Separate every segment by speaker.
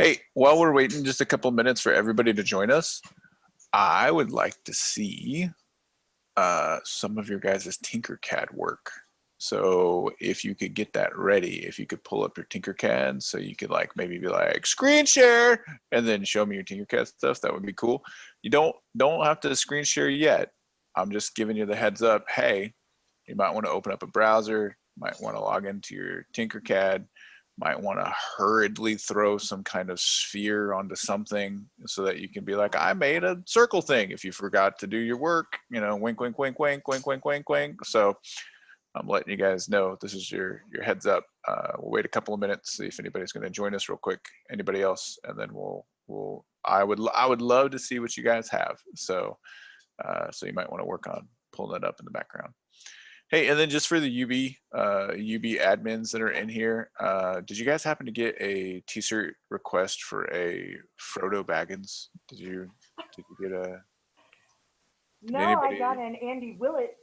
Speaker 1: Hey, while we're waiting just a couple minutes for everybody to join us, I would like to see some of your guys' Tinkercad work. So if you could get that ready, if you could pull up your Tinkercad so you could like maybe be like screen share and then show me your Tinkercad stuff, that would be cool. You don't have to screen share yet. I'm just giving you the heads up. Hey, you might want to open up a browser, might want to log into your Tinkercad, might want to hurriedly throw some kind of sphere onto something so that you can be like, I made a circle thing if you forgot to do your work, you know, wink, wink, wink, wink, wink, wink, wink, wink. So I'm letting you guys know this is your heads up. We'll wait a couple of minutes, see if anybody's going to join us real quick. Anybody else, and then I would love to see what you guys have. So so you might want to work on pulling that up in the background. Hey, and then just for the UB admins that are in here, did you guys happen to get a t-shirt request for a Frodo Baggins? Did you get a?
Speaker 2: No,
Speaker 1: Anybody?
Speaker 2: I got an Andy Willett.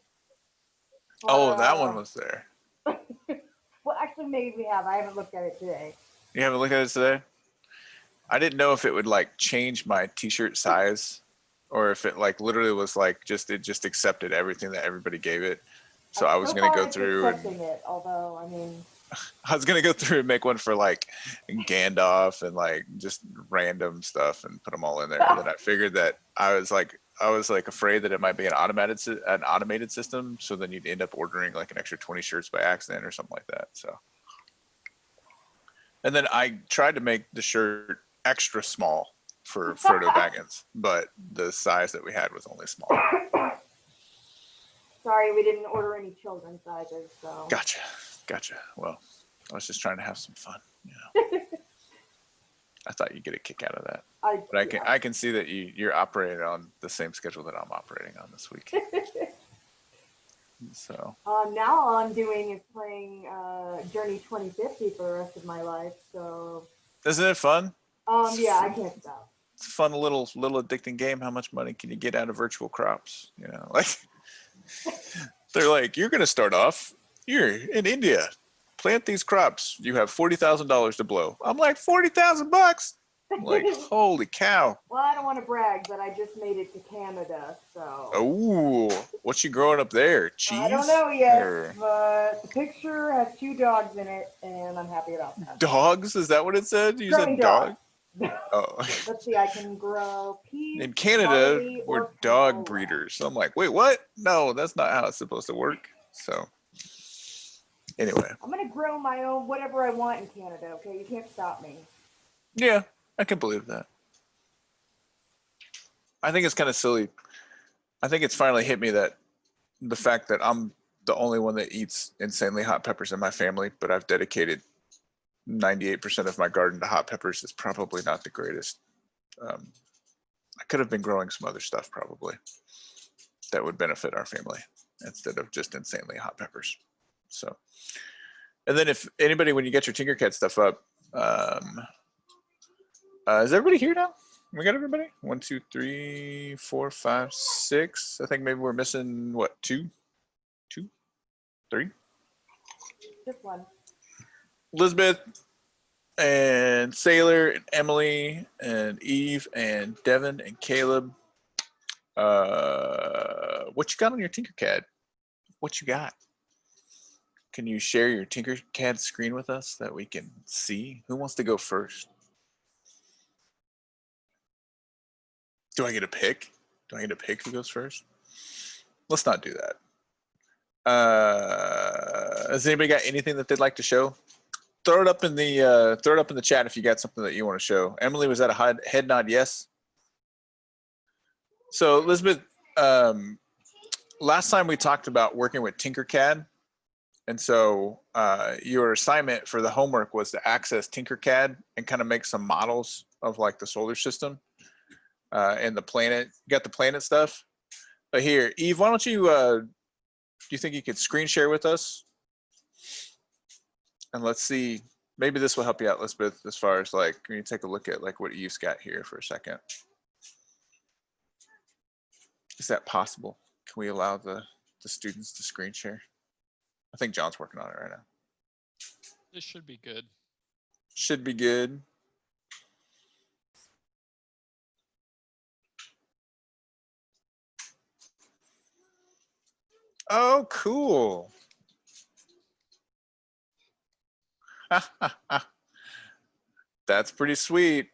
Speaker 2: For,
Speaker 1: Oh, that one was there.
Speaker 2: well, actually, maybe we have. I haven't looked at it today.
Speaker 1: You haven't looked at it today? I didn't know if it would like change my t-shirt size, or if it like literally was like it just accepted everything that everybody gave it. So I was gonna go through
Speaker 2: accepting it, although I mean,
Speaker 1: I was gonna go through and make one for like Gandalf and like just random stuff and put them all in there. And then I figured that I was like afraid that it might be an automated system. So then you'd end up ordering like an extra 20 shirts by accident or something like that. So, and then I tried to make the shirt extra small for Frodo Baggins, but the size that we had was only small.
Speaker 2: Sorry, we didn't order any children's sizes. So.
Speaker 1: Gotcha. Well, I was just trying to have some fun, you know. I thought you'd get a kick out of that. I can see that you're operating on the same schedule that I'm operating on this week. So
Speaker 2: now all I'm doing is playing Journey 2050 for the rest of my life. So
Speaker 1: isn't it fun?
Speaker 2: Yeah, I can't stop.
Speaker 1: It's a fun little addicting game. How much money can you get out of virtual crops? You know, like they're like, you're gonna start off. You're in India. Plant these crops. You have $40,000 to blow. I'm like, $40,000? Like, holy cow.
Speaker 2: Well, I don't want to brag, but I just made it to Canada, so.
Speaker 1: Oh, what's you growing up there? Cheese?
Speaker 2: I don't know yet, but the picture has 2 dogs in it, and I'm happy about that.
Speaker 1: Dogs? Is that what it said? You
Speaker 2: Growing
Speaker 1: said dog? Oh.
Speaker 2: Let's see, I can grow peas.
Speaker 1: In Canada, we're dog breeders. So I'm like, wait, what? No, that's not how it's supposed to work. So. Anyway.
Speaker 2: I'm going to grow my own whatever I want in Canada, okay? You can't stop me.
Speaker 1: Yeah, I can believe that. I think it's kind of silly. I think it's finally hit me that the fact that I'm the only one that eats insanely hot peppers in my family, but I've dedicated 98% of my garden to hot peppers is probably not the greatest. I could have been growing some other stuff probably that would benefit our family instead of just insanely hot peppers. So, and then if anybody, when you get your Tinkercad stuff up, is everybody here now? We got everybody? 1, 2, 3, 4, 5, 6. I think maybe we're missing what? 2, 3.
Speaker 2: Just 1.
Speaker 1: Elizabeth and Sailor and Emily and Eve and Devin and Caleb. What you got on your Tinkercad? What you got? Can you share your Tinkercad screen with us that we can see? Who wants to go first? Do I get a pick? Do I get a pick who goes first? Let's not do that. Has anybody got anything that they'd like to show? Throw it up in the chat if you got something that you want to show. Emily, was that a head nod? Yes. So Elizabeth, last time we talked about working with Tinkercad. And so your assignment for the homework was to access Tinkercad and kind of make some models of like the solar system and the planet. You got the planet stuff? But here, Eve, why don't you, do you think you could screen share with us? And let's see, maybe this will help you out, Elizabeth, as far as like, can you take a look at like what Eve's got here for a second? Is that possible? Can we allow the students to screen share? I think John's working on it right now.
Speaker 3: This should be good.
Speaker 1: Should be good. Oh, cool. That's pretty sweet.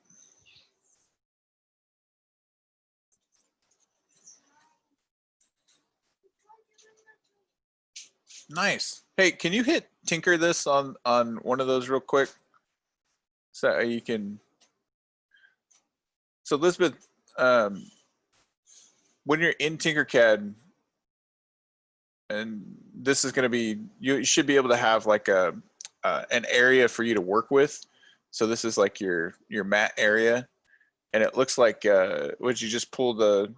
Speaker 1: Nice. Hey, can you hit tinker this on one of those real quick? So you can. So Elizabeth, when you're in Tinkercad, and this is going to be, you should be able to have like an area for you to work with. So this is like your mat area, and it looks like would you just pull the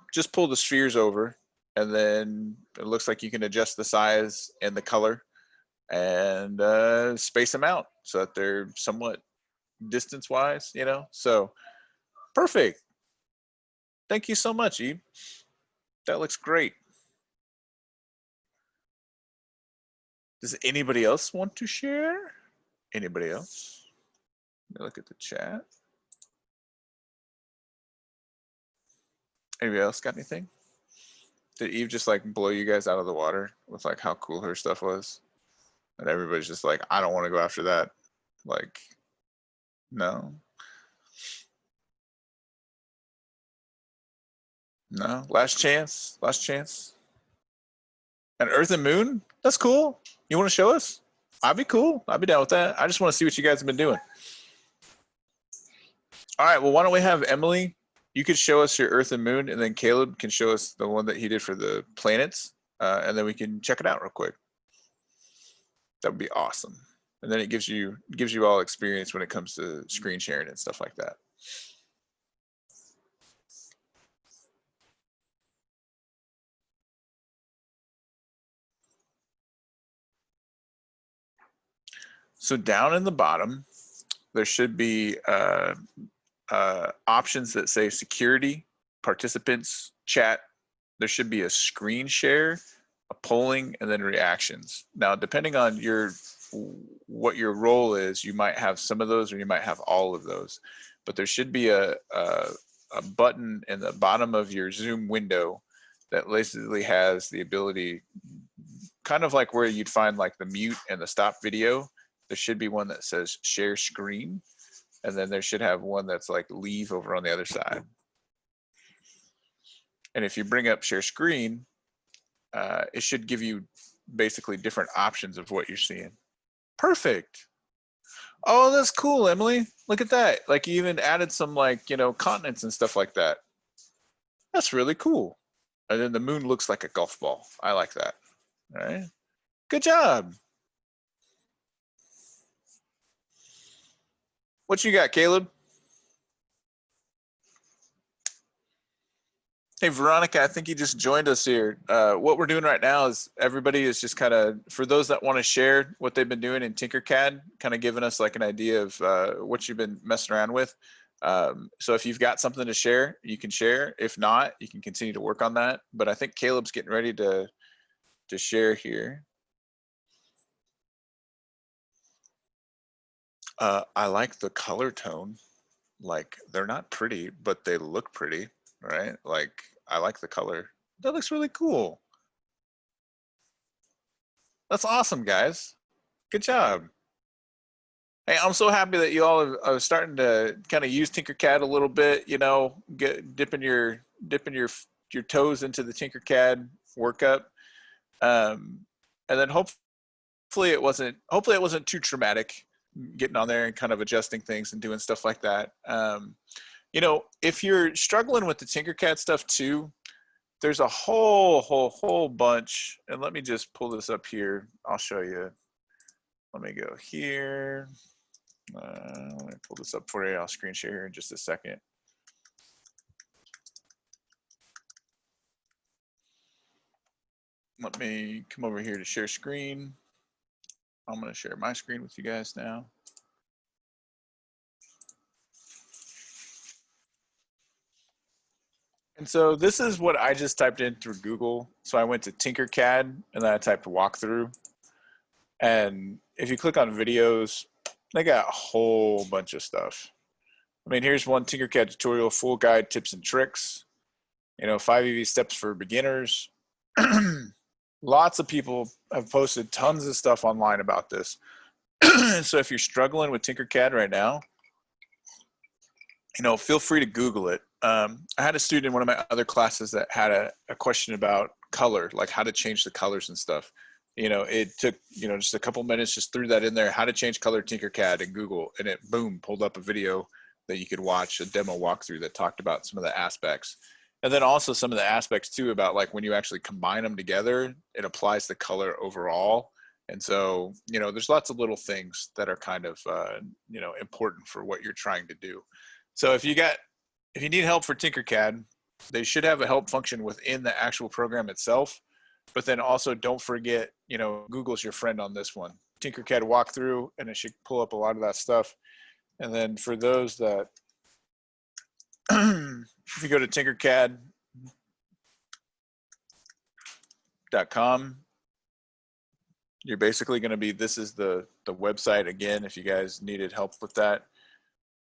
Speaker 1: spheres over, and then it looks like you can adjust the size and the color and space them out so that they're somewhat distance wise, you know. So perfect. Thank you so much, Eve. That looks great. Does anybody else want to share? Anybody else? Let me look at the chat. Anybody else got anything? Did Eve just like blow you guys out of the water with like how cool her stuff was? And everybody's just like, I don't want to go after that. Like, no. No. Last chance. Last chance. An Earth and Moon? That's cool. You want to show us? I'd be cool. I'd be down with that. I just want to see what you guys have been doing. All right. Well, why don't we have Emily? You could show us your Earth and Moon, and then Caleb can show us the one that he did for the planets, and then we can check it out real quick. That would be awesome. And then it gives you all experience when it comes to screen sharing and stuff like that. So down in the bottom, there should be options that say security, participants, chat. There should be a screen share, a polling, and then reactions. Now, depending on what your role is, you might have some of those or you might have all of those. But there should be a button in the bottom of your Zoom window that basically has the ability, kind of like where you'd find like the mute and the stop video. There should be one that says share screen, and then there should have one that's like leave over on the other side. And if you bring up share screen, it should give you basically different options of what you're seeing. Perfect. Oh, that's cool, Emily. Look at that. Like you even added some like, you know, continents and stuff like that. That's really cool. And then the moon looks like a golf ball. I like that. All right. Good job. What you got, Caleb? Hey, Veronica, I think you just joined us here. What we're doing right now is everybody is just kind of, for those that want to share what they've been doing in Tinkercad, kind of giving us like an idea of what you've been messing around with. So if you've got something to share, you can share. If not, you can continue to work on that. But I think Caleb's getting ready to share here. I like the color tone. Like they're not pretty, but they look pretty, right? Like I like the color. That looks really cool. That's awesome, guys. Good job. Hey, I'm so happy that you all are starting to kind of use Tinkercad a little bit. You know, dipping your toes into the Tinkercad workup, and then hopefully it wasn't too traumatic getting on there and kind of adjusting things and doing stuff like that. You know, if you're struggling with the Tinkercad stuff too, there's a whole bunch. And let me just pull this up here. I'll show you. Let me go here. Let me pull this up for you. I'll screen share here in just a second. Let me come over here to share screen. I'm going to share my screen with you guys now. And so this is what I just typed in through Google. So I went to Tinkercad and then I typed walkthrough. And if you click on videos, they got a whole bunch of stuff. I mean, here's one Tinkercad tutorial, full guide, tips and tricks. You know, 5 easy steps for beginners. lots of people have posted tons of stuff online about this. So if you're struggling with Tinkercad right now, feel free to Google it. I had a student in one of my other classes that had a question about color, like how to change the colors and stuff. It took, just a couple minutes, just threw that in there, how to change color Tinkercad in Google, and it, boom, pulled up a video that you could watch, a demo walkthrough that talked about some of the aspects. And then also some of the aspects too about like when you actually combine them together, it applies the color overall. And so, there's lots of little things that are kind of, important for what you're trying to do. So if you need help for Tinkercad, they should have a help function within the actual program itself. But then also don't forget, Google's your friend on this one. Tinkercad walkthrough, and it should pull up a lot of that stuff. And then for those that, if you go to tinkercad.com, you're basically going to be, this is the website again, if you guys needed help with that.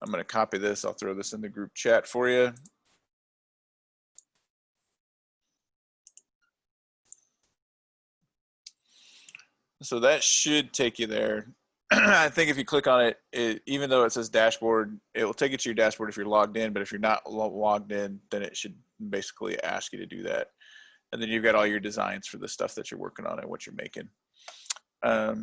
Speaker 1: I'm going to copy this. I'll throw this in the group chat for you. So that should take you there. I think if you click on it, even though it says dashboard, it will take you to your dashboard if you're logged in. But if you're not logged in, then it should basically ask you to do that. And then you've got all your designs for the stuff that you're working on and what you're making. I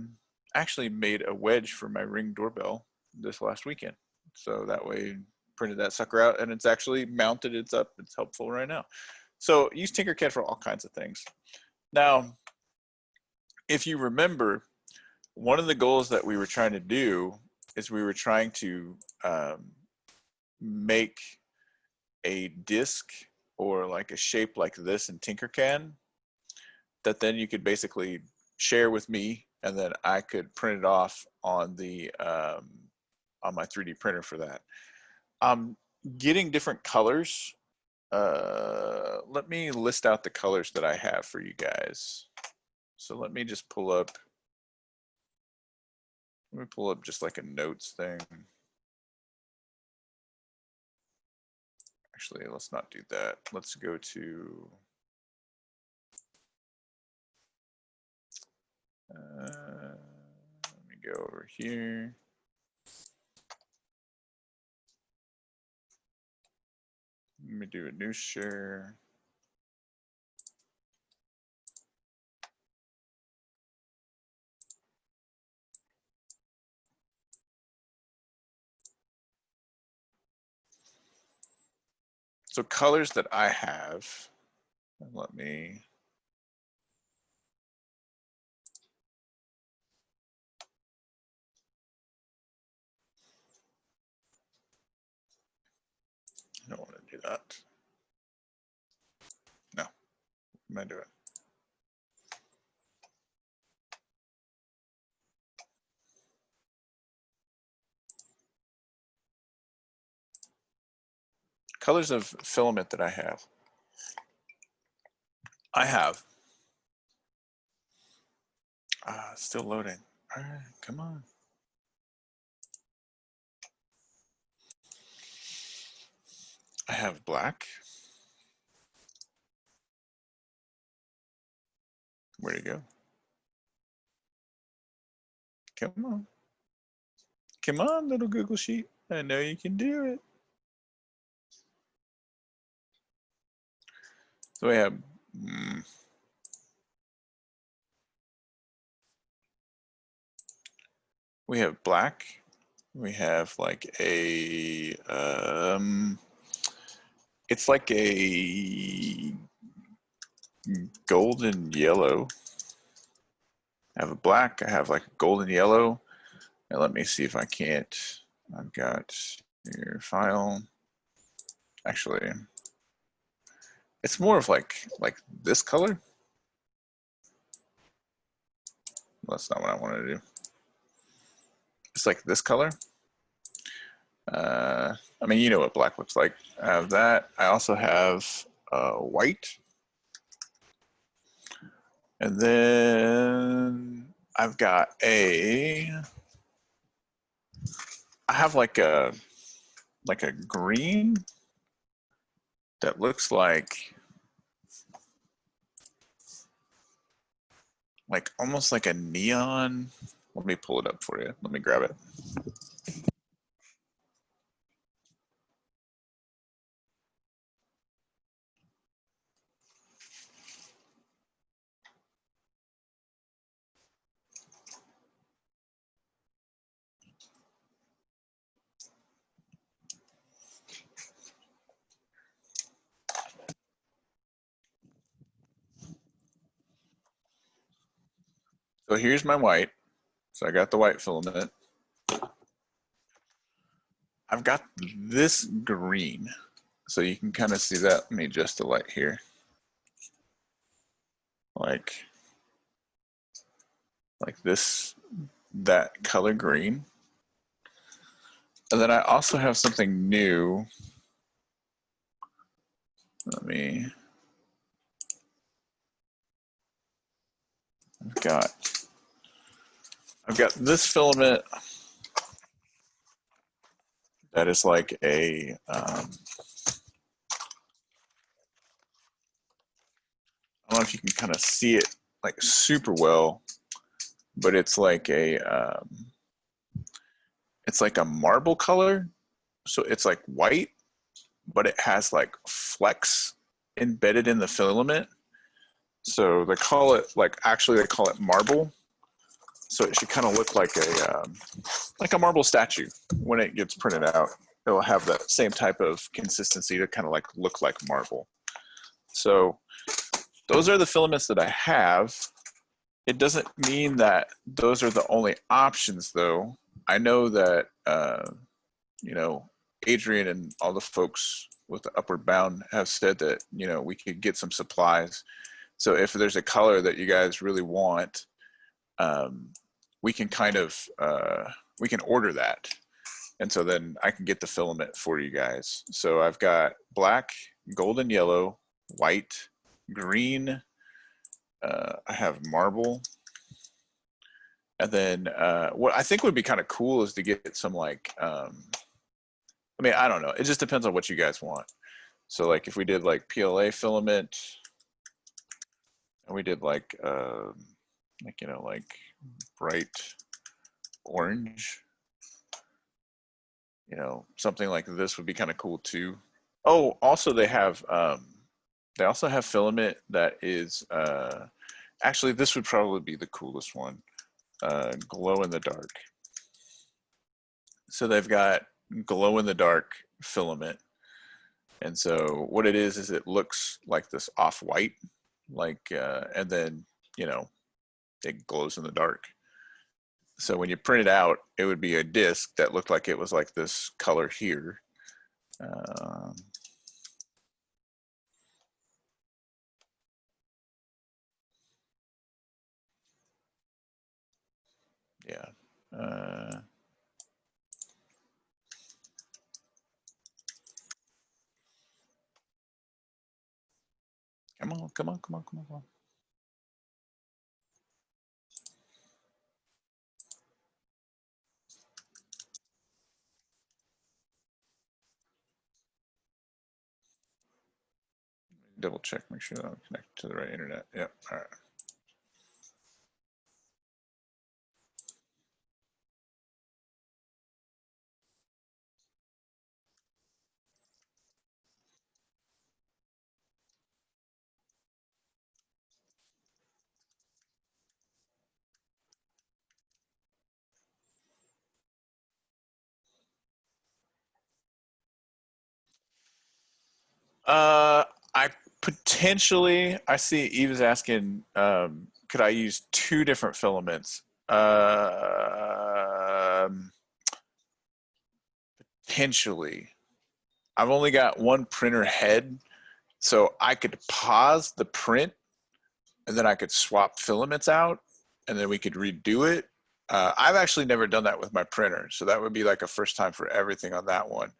Speaker 1: actually made a wedge for my Ring doorbell this last weekend. So that way, printed that sucker out, and it's actually mounted. It's up. It's helpful right now. So use Tinkercad for all kinds of things. Now, if you remember, one of the goals that we were trying to do is we were trying to make a disk or like a shape like this in Tinkercad that then you could basically share with me, and then I could print it off on the on my 3D printer for that. Getting different colors. Let me list out the colors that I have for you guys. So let me just pull up. Let me pull up just like a notes thing. Actually, let's not do that. Let's go to let me go over here. Let me do a new share. So colors that I have, let me, I don't want to do that. No, I'm going to do it. Colors of filament that I have. Still loading. All right, come on. I have black. Where'd it go? Come on. Come on, little Google Sheet. I know you can do it. So we have black. We have like a it's like a golden yellow. I have a black. I have like a golden yellow. And let me see if I can't. I've got your file. Actually, it's more of like this color. Well, that's not what I wanted to do. It's like this color. I mean, you know what black looks like. I have that. I also have white. And then I've got I have like a green that looks like like almost like a neon. Let me pull it up for you. Let me grab it. So here's my white. So I got the white filament. I've got this green. So you can kind of see that. Let me adjust the light here. Like this, that color green. And then I also have something new. I've got this filament that is like a, I don't know if you can kind of see it like super well, but it's like a marble color. So it's like white, but it has like flecks embedded in the filament. So they call it they call it marble. So it should kind of look like a marble statue when it gets printed out. It'll have that same type of consistency to kind of like look like marble. So those are the filaments that I have. It doesn't mean that those are the only options, though. I know that you know, Adrian and all the folks with the Upward Bound have said that, you know, we could get some supplies. So if there's a color that you guys really want, we can kind of we can order that, and so then I can get the filament for you guys. So I've got black, golden yellow, white, green. I have marble, and then what I think would be kind of cool is to get some like I mean, I don't know. It just depends on what you guys want. So like if we did like PLA filament, and we did like you know, like bright orange, you know, something like this would be kind of cool too. Oh, also they also have filament that is actually this would probably be the coolest one. Glow in the dark. So they've got glow in the dark filament. And so what it is it looks like this off-white, like and then, you know, it glows in the dark. So when you print it out, it would be a disc that looked like it was like this color here. Yeah. Come on, come on, come on, come on, come on. Double check, make sure that I'm connected to the right internet. Yep, all right. I I see Eve is asking, could I use two different filaments? Potentially. I've only got one printer head, so I could pause the print and then I could swap filaments out and then we could redo it. I've actually never done that with my printer, so that would be like a first time for everything on that one.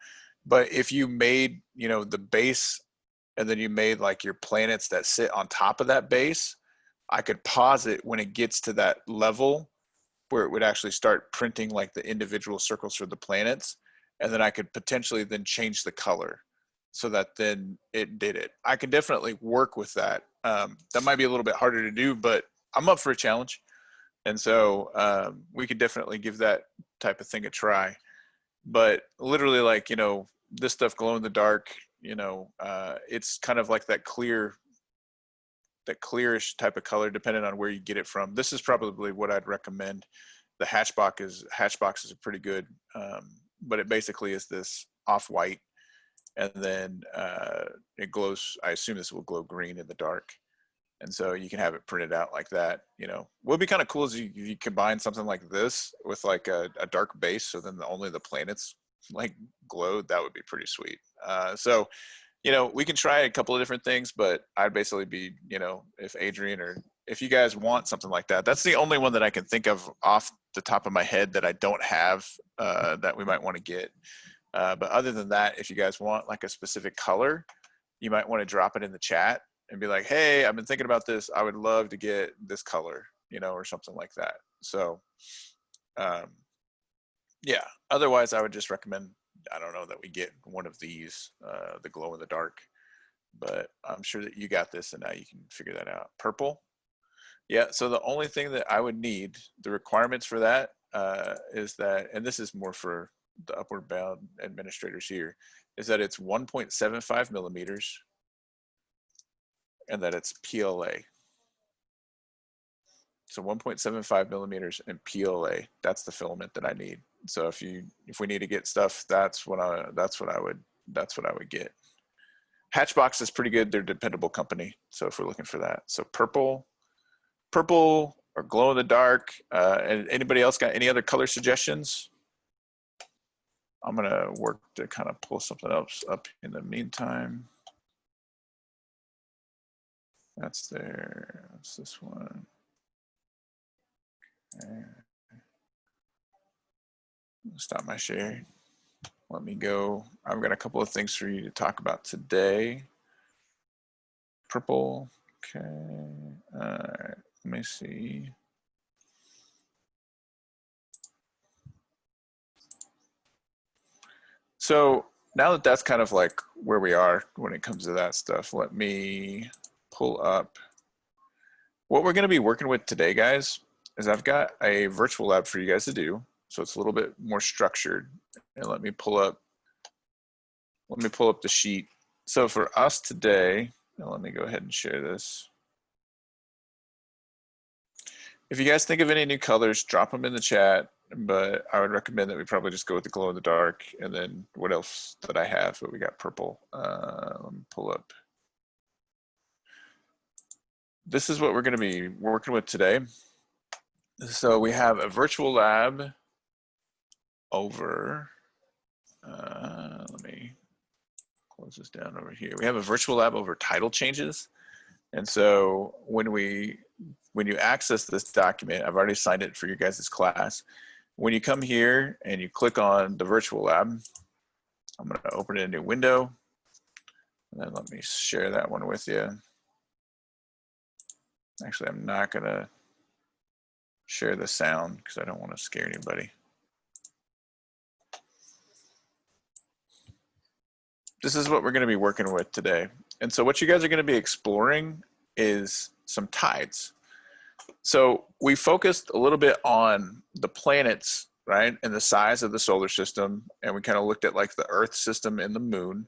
Speaker 1: But if you made, you know, the base and then you made like your planets that sit on top of that base, I could pause it when it gets to that level where it would actually start printing like the individual circles for the planets, and then I could potentially then change the color so that then it did it. I could definitely work with that. That might be a little bit harder to do, but I'm up for a challenge. And so we could definitely give that type of thing a try. But literally, like, you know, this stuff glow in the dark, you know, it's kind of like that clearish type of color, depending on where you get it from. This is probably what I'd recommend. The Hatchbox is pretty good, but it basically is this off-white, and then it glows. I assume this will glow green in the dark. And so you can have it printed out like that. You know, what would be kind of cool is you combine something like this with like a dark base, so then only the planets like glowed. That would be pretty sweet. So, you know, we can try a couple of different things, but I'd basically be, you know, if Adrian or if you guys want something like that, that's the only one that I can think of off the top of my head that I don't have that we might want to get. But other than that, if you guys want like a specific color, you might want to drop it in the chat and be like, hey, I've been thinking about this. I would love to get this color, you know, or something like that. So, yeah, otherwise I would just recommend, I don't know, that we get one of these, the glow in the dark, but I'm sure that you got this and now you can figure that out. Purple. Yeah, so the only thing that I would need, the requirements for that is that, and this is more for the upward bound administrators here, is that it's 1.75 millimeters and that it's PLA. So 1.75 millimeters and PLA, that's the filament that I need. So if we need to get stuff, that's what I would get. Hatchbox is pretty good. They're a dependable company. So if we're looking for that, so purple or glow in the dark. And anybody else got any other color suggestions? I'm gonna work to kind of pull something else up in the meantime. That's there. That's this one. Okay. Stop my share. Let me go. I've got a couple of things for you to talk about today. Purple. Okay. All right. Let me see. So now that that's kind of like where we are when it comes to that stuff, let me pull up what we're going to be working with today, guys. Is I've got a virtual lab for you guys to do, so it's a little bit more structured. And let me pull up the sheet. So for us today, let me go ahead and share this. If you guys think of any new colors, drop them in the chat, but I would recommend that we probably just go with the glow in the dark, and then what else that I have, but we got purple. Let me pull up. This is what we're gonna be working with today. So we have a virtual lab over, let me close this down over here. We have a virtual lab over title changes. And so when you access this document, I've already signed it for your guys' class. When you come here and you click on the virtual lab, I'm going to open a new window. And then let me share that one with you. Actually, I'm not going to share the sound because I don't want to scare anybody. This is what we're going to be working with today. And so what you guys are going to be exploring is some tides. So we focused a little bit on the planets, right, and the size of the solar system, and we kind of looked at like the Earth system and the moon.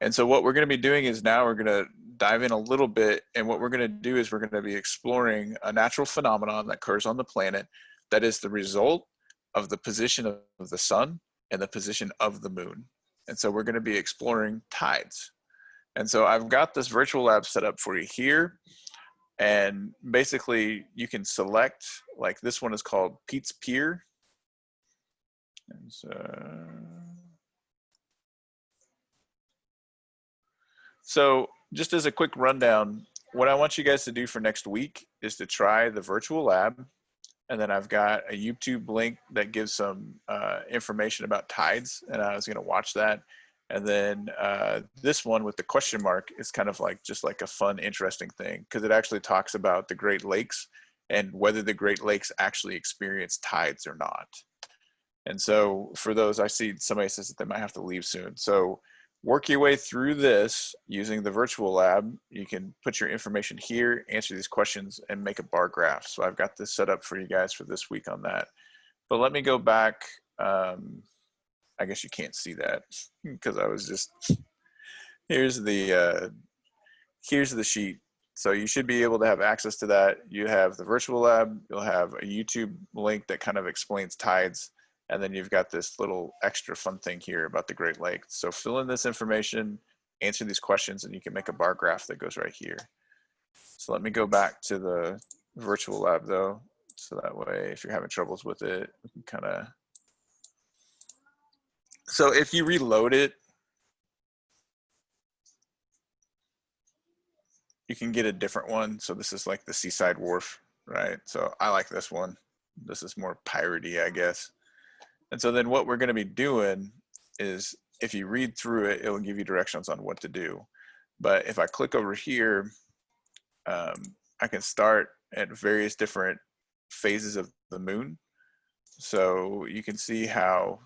Speaker 1: And so what we're going to be doing is now we're going to dive in a little bit, and what we're going to do is we're going to be exploring a natural phenomenon that occurs on the planet that is the result of the position of the sun and the position of the moon. And so we're going to be exploring tides. And so I've got this virtual lab set up for you here. And basically you can select, like this one is called Pete's Pier. And so just as a quick rundown, what I want you guys to do for next week is to try the virtual lab. And then I've got a YouTube link that gives some information about tides, and I was going to watch that. And then this one with the question mark is kind of like just like a fun, interesting thing because it actually talks about the Great Lakes and whether the Great Lakes actually experience tides or not. And so for those, I see somebody says that they might have to leave soon. So work your way through this using the virtual lab. You can put your information here, answer these questions, and make a bar graph. So I've got this set up for you guys for this week on that. But let me go back. I guess you can't see that because I was just, here's the sheet. So you should be able to have access to that. You have the virtual lab, you'll have a YouTube link that kind of explains tides, and then you've got this little extra fun thing here about the Great Lakes. So fill in this information, answer these questions, and you can make a bar graph that goes right here. So let me go back to the virtual lab though, so that way if you're having troubles with it, we can kind of, so if you reload it, you can get a different one. So this is like the Seaside Wharf, right? So I like this one. This is more piratey, I guess. And so then what we're going to be doing is if you read through it, it will give you directions on what to do. But if I click over here, I can start at various different phases of the moon. So you can see how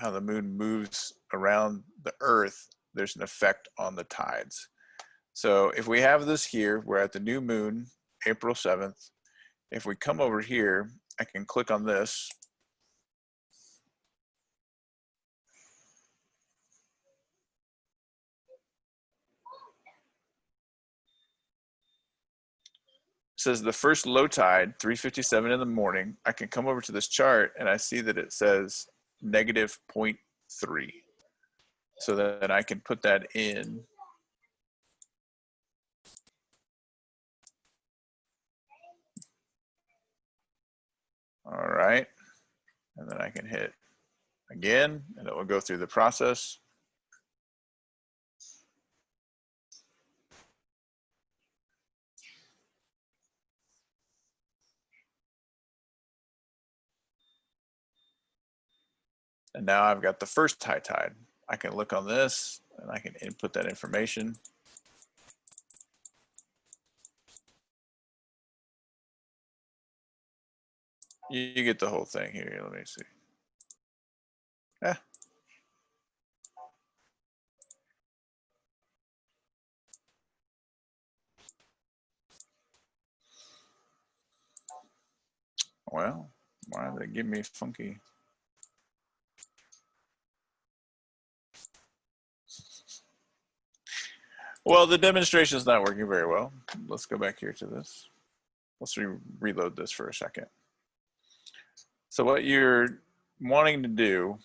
Speaker 1: the moon moves around the Earth. There's an effect on the tides. So if we have this here, we're at the new moon, April 7th. If we come over here, I can click on this. It says the first low tide, 3:57 in the morning. I can come over to this chart and I see that it says negative 0.3. So that I can put that in. All right, and then I can hit again, and it will go through the process. And now I've got the first high tide. I can look on this, and I can input that information. You get the whole thing here. Let me see. Yeah. Well, why did they give me funky? Well, the demonstration is not working very well. Let's go back here to this. Let's reload this for a second. So what you're wanting to do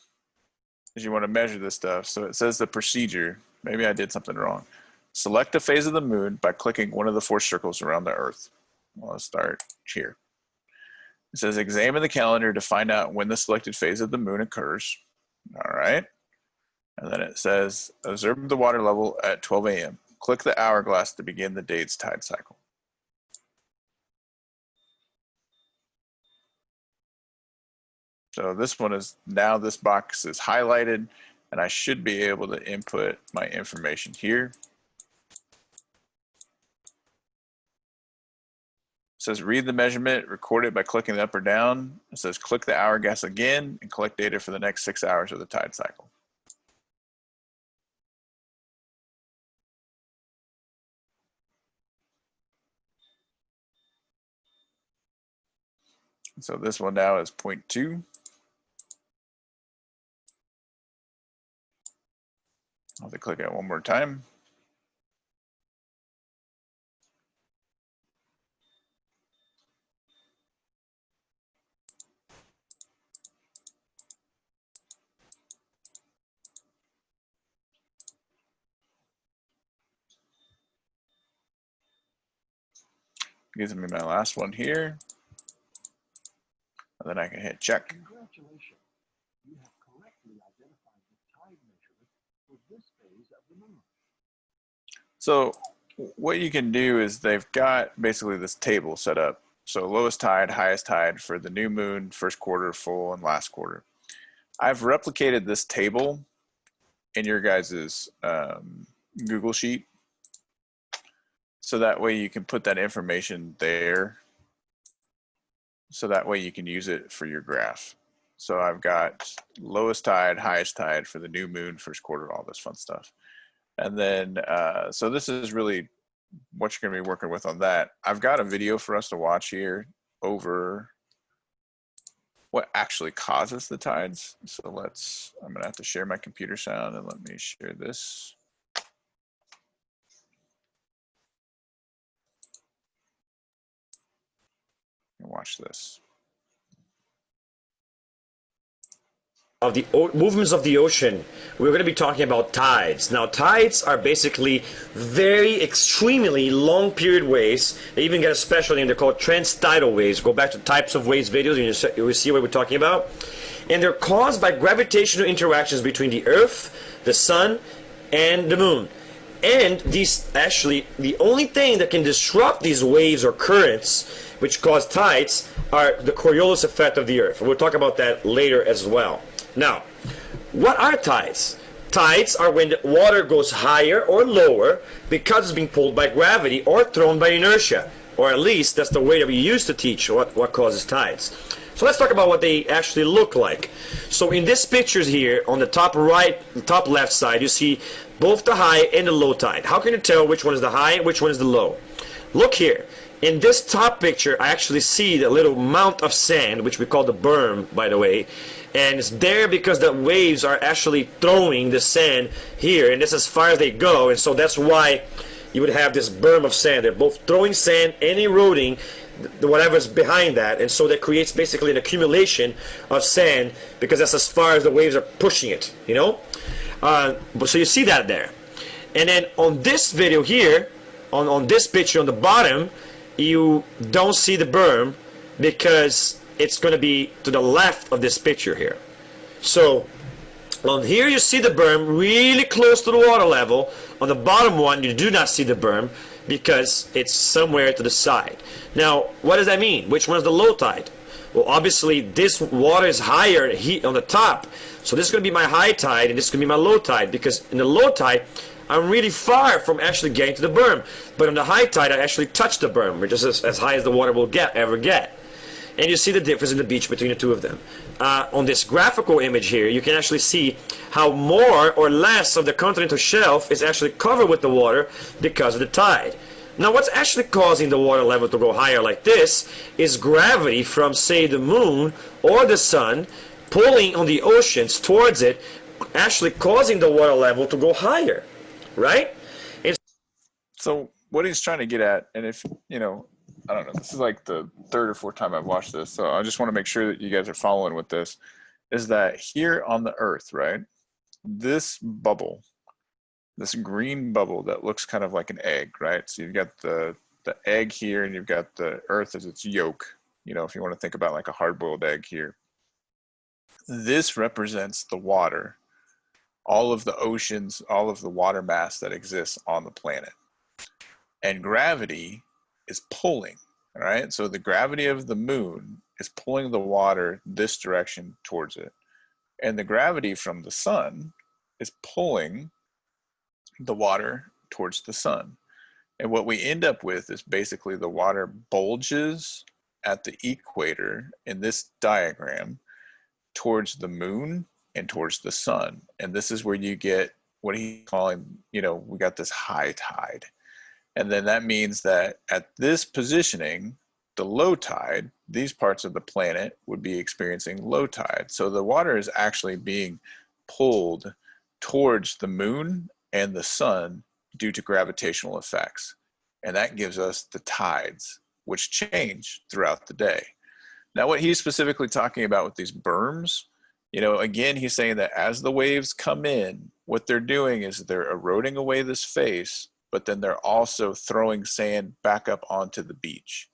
Speaker 1: is you want to measure this stuff. So it says the procedure. Maybe I did something wrong. Select a phase of the moon by clicking one of the 4 circles around the Earth. Well, let's start here. It says examine the calendar to find out when the selected phase of the moon occurs. All right. And then it says observe the water level at 12 a.m. Click the hourglass to begin the day's tide cycle. So this one is, now this box is highlighted, and I should be able to input my information here. It says read the measurement, record it by clicking the up or down. It says click the hourglass again and collect data for the next 6 hours of the tide cycle. So this one now is 0.2. I'll have to click it one more time. Gives me my last one here. And then I can hit check.
Speaker 3: Congratulations. You have correctly identified the tide measurement for this phase of the moon.
Speaker 1: So what you can do is they've got basically this table set up. So lowest tide, highest tide for the new moon, first quarter, full, and last quarter. I've replicated this table in your guys's Google Sheet. So that way you can put that information there. So that way you can use it for your graph. So I've got lowest tide, highest tide for the new moon, first quarter, all this fun stuff. And then, so this is really what you're gonna be working with on that. I've got a video for us to watch here over what actually causes the tides. So I'm gonna have to share my computer sound, and let me share this. And watch this.
Speaker 4: Of the movements of the ocean, we're going to be talking about tides. Now, tides are basically very extremely long period waves. They even get a special name. They're called transtidal waves. Go back to types of waves videos and you will see what we're talking about. And they're caused by gravitational interactions between the Earth, the Sun, and the Moon. And these actually, the only thing that can disrupt these waves or currents which cause tides are the Coriolis effect of the Earth. We'll talk about that later as well. Now, what are tides? Tides are when the water goes higher or lower because it's being pulled by gravity or thrown by inertia. Or at least that's the way that we used to teach what causes tides. So let's talk about what they actually look like. So in this pictures here, on the top right, top left side, you see both the high and the low tide. How can you tell which one is the high and which one is the low? Look here. In this top picture, I actually see the little mound of sand, which we call the berm, by the way. And it's there because the waves are actually throwing the sand here, and that's as far as they go. And so that's why you would have this berm of sand. They're both throwing sand and eroding whatever's behind that, and so that creates basically an accumulation of sand because that's as far as the waves are pushing it, you know. So you see that there. And then on this video here, on this picture on the bottom, you don't see the berm because it's going to be to the left of this picture here. So on here you see the berm really close to the water level. On the bottom one you do not see the berm because it's somewhere to the side. Now what does that mean? Which one is the low tide? Well, obviously this water is higher on the top, so this is going to be my high tide and this is going to be my low tide, because in the low tide I'm really far from actually getting to the berm, but on the high tide I actually touch the berm, which is as high as the water will ever get. And you see the difference in the beach between the two of them. On this graphical image here, you can actually see how more or less of the continental shelf is actually covered with the water because of the tide. Now what's actually causing the water level to go higher like this is gravity from, say, the moon or the sun pulling on the oceans towards it, actually causing the water level to go higher, right?
Speaker 1: So what he's trying to get at, and if, you know, I don't know, this is like the third or fourth time I've watched this, so I just want to make sure that you guys are following with this, is that here on the Earth, right, this bubble, this green bubble that looks kind of like an egg, right? So you've got the egg here, and you've got the Earth as its yolk, you know, if you want to think about like a hard-boiled egg here. This represents the water, all of the oceans, all of the water mass that exists on the planet. And gravity is pulling, all right? So the gravity of the moon is pulling the water this direction towards it. And the gravity from the sun is pulling the water towards the sun. And what we end up with is basically the water bulges at the equator in this diagram towards the moon and towards the sun. And this is where you get what he's calling, you know, we got this high tide. And then that means that at this positioning, the low tide, these parts of the planet would be experiencing low tide. So the water is actually being pulled towards the moon and the sun due to gravitational effects. And that gives us the tides, which change throughout the day. Now, what he's specifically talking about with these berms, you know, again, he's saying that as the waves come in, what they're doing is they're eroding away this face, but then they're also throwing sand back up onto the beach.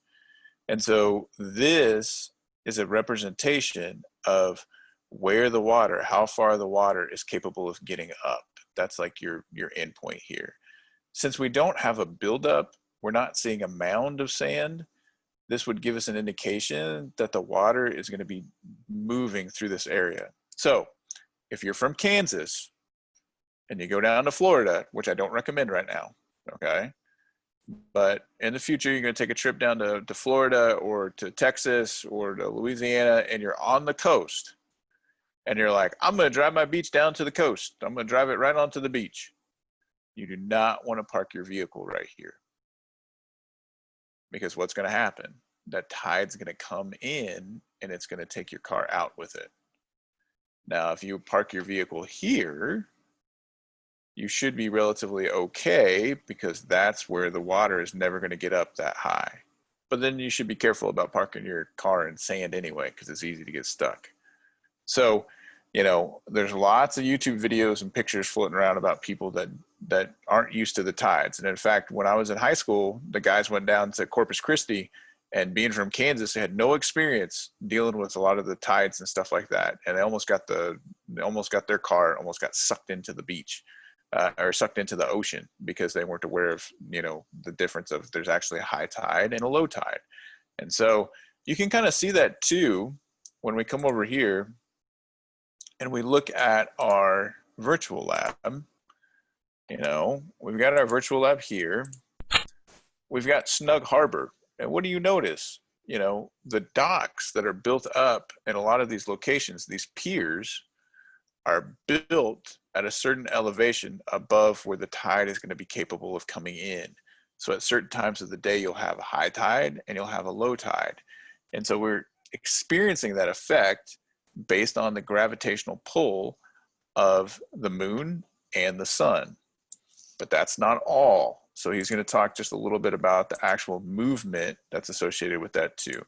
Speaker 1: And so this is a representation of where the water, how far the water is capable of getting up. That's like your end point here. Since we don't have a buildup, we're not seeing a mound of sand. This would give us an indication that the water is going to be moving through this area. So if you're from Kansas and you go down to Florida, which I don't recommend right now, okay, but in the future you're going to take a trip down to Florida or to Texas or to Louisiana, and you're on the coast, and you're like, I'm going to drive my beach down to the coast. I'm going to drive it right onto the beach. You do not want to park your vehicle right here. Because what's going to happen? That tide's going to come in and it's going to take your car out with it. Now, if you park your vehicle here, you should be relatively okay because that's where the water is never going to get up that high. But then you should be careful about parking your car in sand anyway because it's easy to get stuck. So, you know, there's lots of YouTube videos and pictures floating around about people that aren't used to the tides. And in fact, when I was in high school, the guys went down to Corpus Christi, and being from Kansas, they had no experience dealing with a lot of the tides and stuff like that. And they almost got their car almost got sucked into the beach or sucked into the ocean because they weren't aware of, you know, the difference of there's actually a high tide and a low tide. And so you can kind of see that too when we come over here and we look at our virtual lab. You know, we've got our virtual lab here. We've got Snug Harbor. And what do you notice? You know, the docks that are built up in a lot of these locations, these piers, are built at a certain elevation above where the tide is going to be capable of coming in. So at certain times of the day, you'll have a high tide and you'll have a low tide. And so we're experiencing that effect based on the gravitational pull of the moon and the sun. But that's not all. So he's going to talk just a little bit about the actual movement that's associated with that too.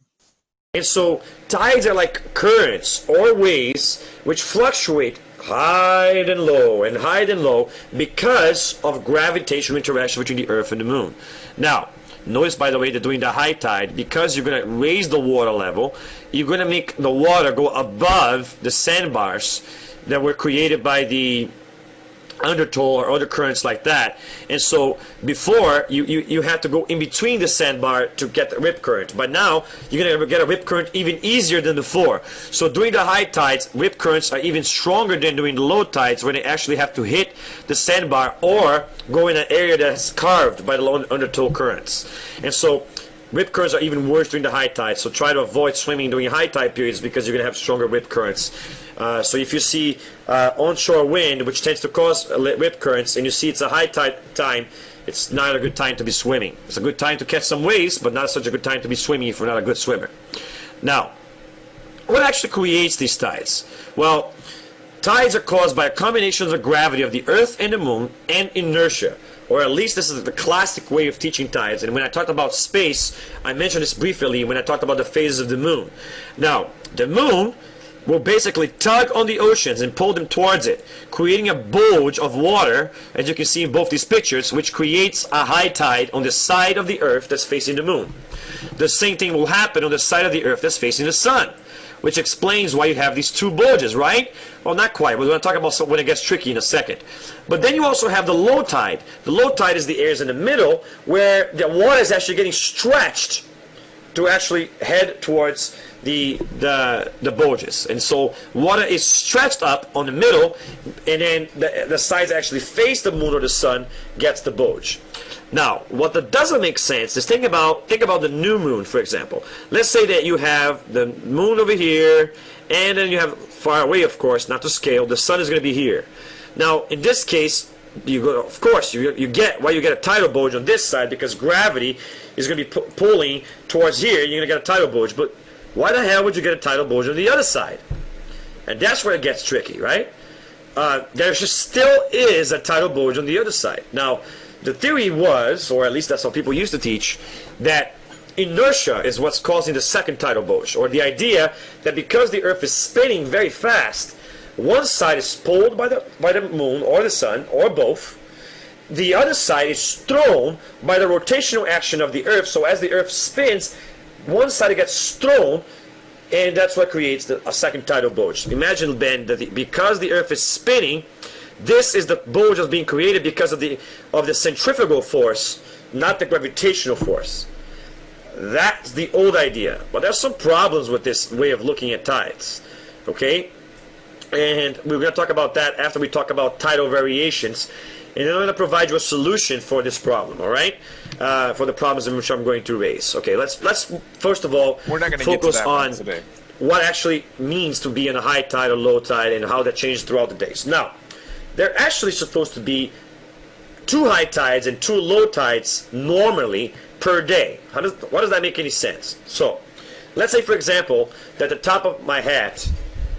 Speaker 4: And so tides are like currents or waves which fluctuate high and low because of gravitational interaction between the Earth and the Moon. Now, notice, by the way, that during the high tide, because you're going to raise the water level, you're going to make the water go above the sandbars that were created by the undertow or other currents like that. And so before you had to go in between the sandbar to get the rip current, but now you're going to get a rip current even easier than before. So during the high tides, rip currents are even stronger than during the low tides, when they actually have to hit the sandbar or go in an area that's carved by the undertow currents. And so rip currents are even worse during the high tide, so try to avoid swimming during high tide periods because you're going to have stronger rip currents. So if you see onshore wind, which tends to cause rip currents, and you see it's a high tide time, it's not a good time to be swimming. It's a good time to catch some waves, but not such a good time to be swimming if you're not a good swimmer. Now, what actually creates these tides? Well, tides are caused by a combination of the gravity of the Earth and the Moon and inertia. Or at least this is the classic way of teaching tides. And when I talked about space, I mentioned this briefly when I talked about the phases of the moon. Now, the moon will basically tug on the oceans and pull them towards it, creating a bulge of water, as you can see in both these pictures, which creates a high tide on the side of the Earth that's facing the moon. The same thing will happen on the side of the Earth that's facing the sun, which explains why you have these two bulges, right? Well, not quite. We're going to talk about when it gets tricky in a second. But then you also have the low tide. The low tide is the areas in the middle where the water is actually getting stretched to actually head towards the bulges. And so water is stretched up on the middle, and then the sides actually face the moon or the sun gets the bulge. Now, what that doesn't make sense is think about the new moon, for example. Let's say that you have the moon over here, and then you have far away, of course, not to scale, the sun is going to be here. Now, in this case, of course, you get a tidal bulge on this side because gravity is going to be pulling towards here. You're going to get a tidal bulge, but why the hell would you get a tidal bulge on the other side? And that's where it gets tricky, right? There still is a tidal bulge on the other side. Now, the theory was, or at least that's how people used to teach, that inertia is what's causing the second tidal bulge, or the idea that because the Earth is spinning very fast, one side is pulled by the moon or the sun, or both. The other side is thrown by the rotational action of the Earth. So as the Earth spins, one side gets thrown, and that's what creates a second tidal bulge. Imagine, Ben, that because the Earth is spinning, this is the bulge that's being created because of the centrifugal force, not the gravitational force. That's the old idea. But there's some problems with this way of looking at tides. Okay? And we're going to talk about that after we talk about tidal variations. And then I'm going to provide you a solution for this problem, all right? For the problems in which I'm going to raise. Okay, let's first of all
Speaker 1: we're not going to
Speaker 4: focus
Speaker 1: get to that
Speaker 4: on
Speaker 1: today.
Speaker 4: what actually means to be in a high tide or low tide and how that changes throughout the days. Now, there are actually supposed to be 2 high tides and 2 low tides normally per day. Why does that make any sense? So, let's say, for example, that the top of my hat,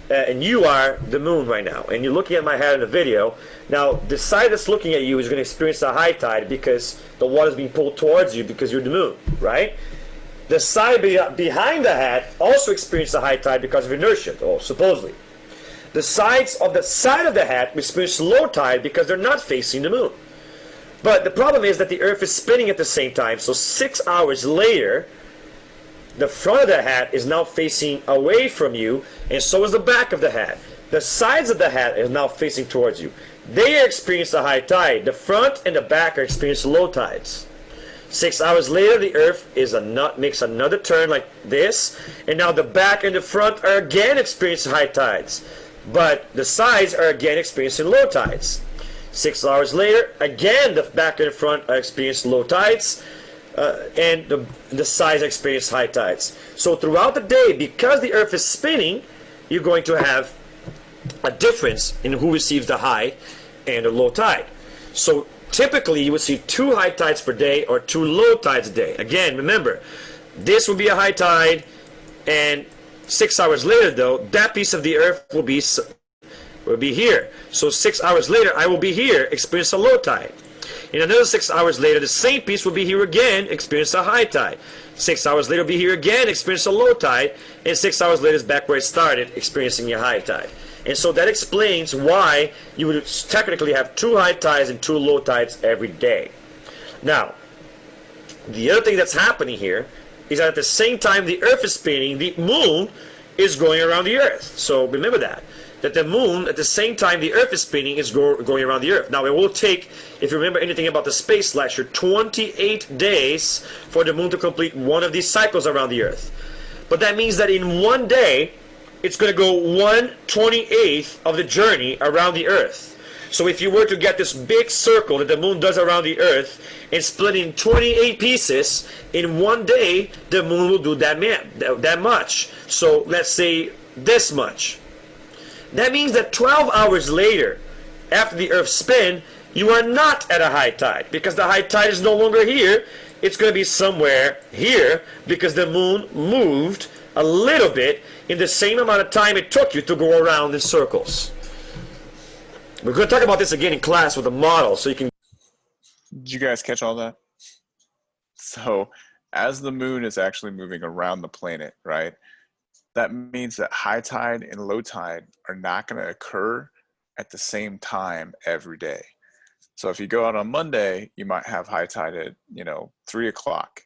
Speaker 4: and you are the moon right now, and you're looking at my hat in the video. Now, the side that's looking at you is going to experience a high tide because the water is being pulled towards you because you're the moon, right? The side behind the hat also experiences a high tide because of inertia, or supposedly. The sides of the side of the hat experience low tide because they're not facing the moon. But the problem is that the Earth is spinning at the same time, so 6 hours later, the front of the hat is now facing away from you, and so is the back of the hat. The sides of the hat is now facing towards you. They experience a high tide. The front and the back are experiencing low tides. 6 hours later, the Earth makes another turn like this, and now the back and the front are again experiencing high tides, but the sides are again experiencing low tides. 6 hours later, again the back and the front are experiencing low tides, and the sides experience high tides. So throughout the day, because the Earth is spinning, you're going to have a difference in who receives the high and the low tide. So typically you would see 2 high tides per day or 2 low tides a day. Again, remember, this will be a high tide, and 6 hours later though, that piece of the Earth will be here. So 6 hours later, I will be here, experience a low tide. In another 6 hours later, the same piece will be here again, experience a high tide. 6 hours later, be here again, experience a low tide, and 6 hours later is back where it started, experiencing a high tide. And so that explains why you would technically have 2 high tides and 2 low tides every day. Now, the other thing that's happening here is that at the same time the Earth is spinning, the moon is going around the Earth. So remember that the moon, at the same time the Earth is spinning, is going around the Earth. Now, it will take, if you remember anything about the space lecture, 28 days for the moon to complete one of these cycles around the Earth. But that means that in one day, it's going to go 1/28th of the journey around the Earth. So if you were to get this big circle that the moon does around the Earth and split it in 28 pieces, in one day, the moon will do that much. So let's say this much. That means that 12 hours later, after the Earth spin, you are not at a high tide, because the high tide is no longer here. It's going to be somewhere here, because the moon moved a little bit in the same amount of time it took you to go around in circles. We're going to talk about this again in class with a model, so you can...
Speaker 1: Did you guys catch all that? So as the moon is actually moving around the planet, right, that means that high tide and low tide are not going to occur at the same time every day. So if you go out on Monday, you might have high tide at 3 o'clock.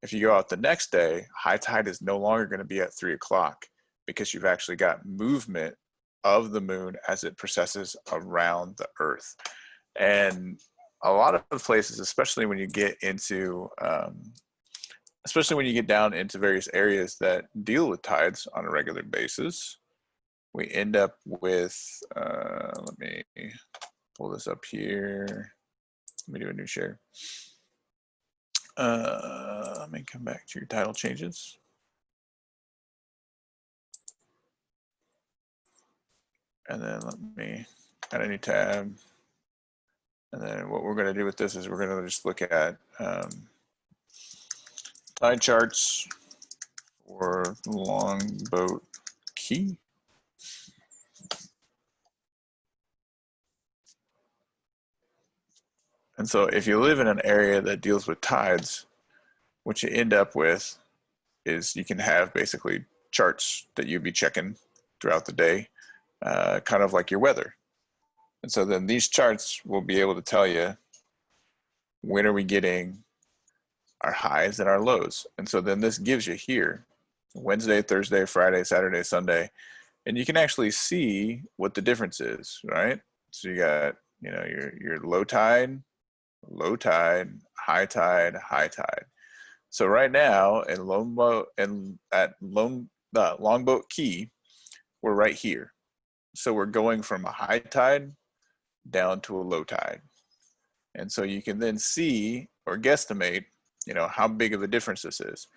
Speaker 1: If you go out the next day, high tide is no longer going to be at 3 o'clock, because you've actually got movement of the moon as it processes around the Earth. And a lot of places, especially when you get down into various areas that deal with tides on a regular basis, we end up with, let me pull this up here. Let me do a new share. Let me come back to your title changes. And then let me add a new tab. And then what we're going to do with this is we're going to just look at tide charts for Longboat Key. And so if you live in an area that deals with tides, what you end up with is you can have basically charts that you'd be checking throughout the day, kind of like your weather. And so then these charts will be able to tell you when are we getting our highs and our lows. And so then this gives you here Wednesday, Thursday, Friday, Saturday, Sunday, and you can actually see what the difference is, right? So you got, your low tide, high tide, high tide. So right now in Longboat Key, we're right here. So we're going from a high tide down to a low tide. And so you can then see or guesstimate, how big of a difference this is.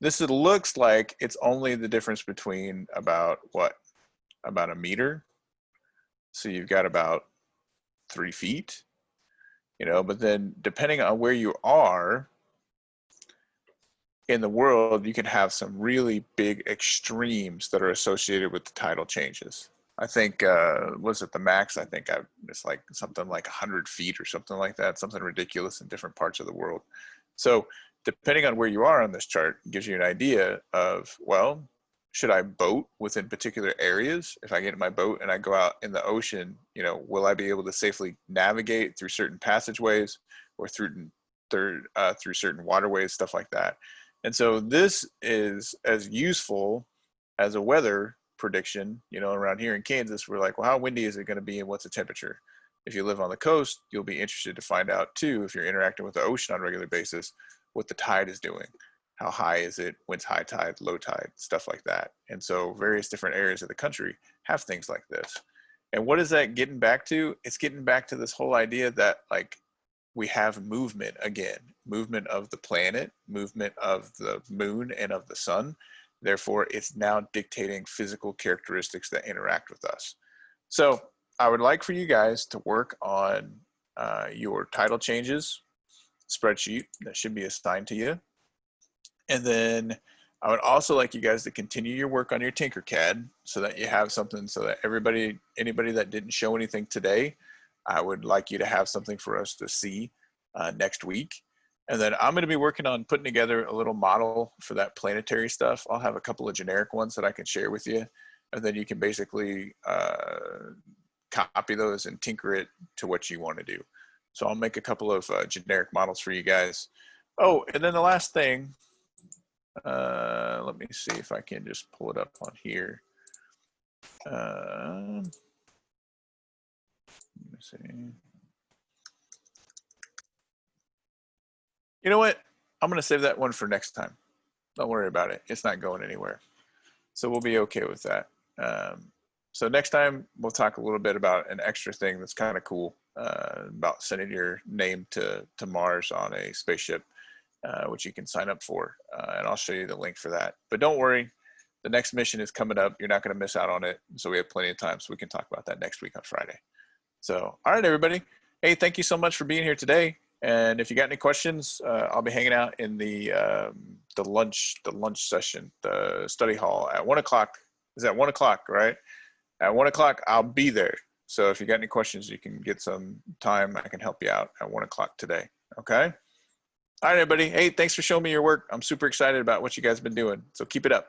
Speaker 1: This looks like it's only the difference between about what? About a meter. So you've got about 3 feet, you know, but then depending on where you are in the world, you can have some really big extremes that are associated with the tidal changes. I think, was it the max? I think it's like something like 100 feet or something like that, something ridiculous in different parts of the world. So depending on where you are on this chart, it gives you an idea of, well, should I boat within particular areas? If I get in my boat and I go out in the ocean, you know, will I be able to safely navigate through certain passageways or through certain waterways, stuff like that. And so this is as useful as a weather prediction. You know, around here in Kansas, we're like, well, how windy is it going to be and what's the temperature? If you live on the coast, you'll be interested to find out too, if you're interacting with the ocean on a regular basis, what the tide is doing. How high is it? When's high tide, low tide, stuff like that. And so various different areas of the country have things like this. And what is that getting back to? It's getting back to this whole idea that like we have movement again, movement of the planet, movement of the moon and of the sun. Therefore, it's now dictating physical characteristics that interact with us. So I would like for you guys to work on your title changes spreadsheet that should be assigned to you. And then I would also like you guys to continue your work on your Tinkercad so that you have something so that anybody that didn't show anything today, I would like you to have something for us to see next week. And then I'm going to be working on putting together a little model for that planetary stuff. I'll have a couple of generic ones that I can share with you. And then you can basically copy those and tinker it to what you want to do. So I'll make a couple of generic models for you guys. Oh, and then the last thing, let me see if I can just pull it up on here. Let me see. You know what? I'm going to save that one for next time. Don't worry about it. It's not going anywhere. So we'll be okay with that. So next time we'll talk a little bit about an extra thing that's kind of cool about sending your name to Mars on a spaceship, which you can sign up for. And I'll show you the link for that. But don't worry, the next mission is coming up. You're not going to miss out on it. So we have plenty of time, so we can talk about that next week on Friday. So, all right, everybody. Hey, thank you so much for being here today. And if you got any questions, I'll be hanging out in the lunch session, the study hall at 1 o'clock. Is that 1 o'clock, right? At 1 o'clock, I'll be there. So if you got any questions, you can get some time. I can help you out at 1 o'clock today. Okay. All right, everybody. Hey, thanks for showing me your work. I'm super excited about what you guys have been doing. So keep it up.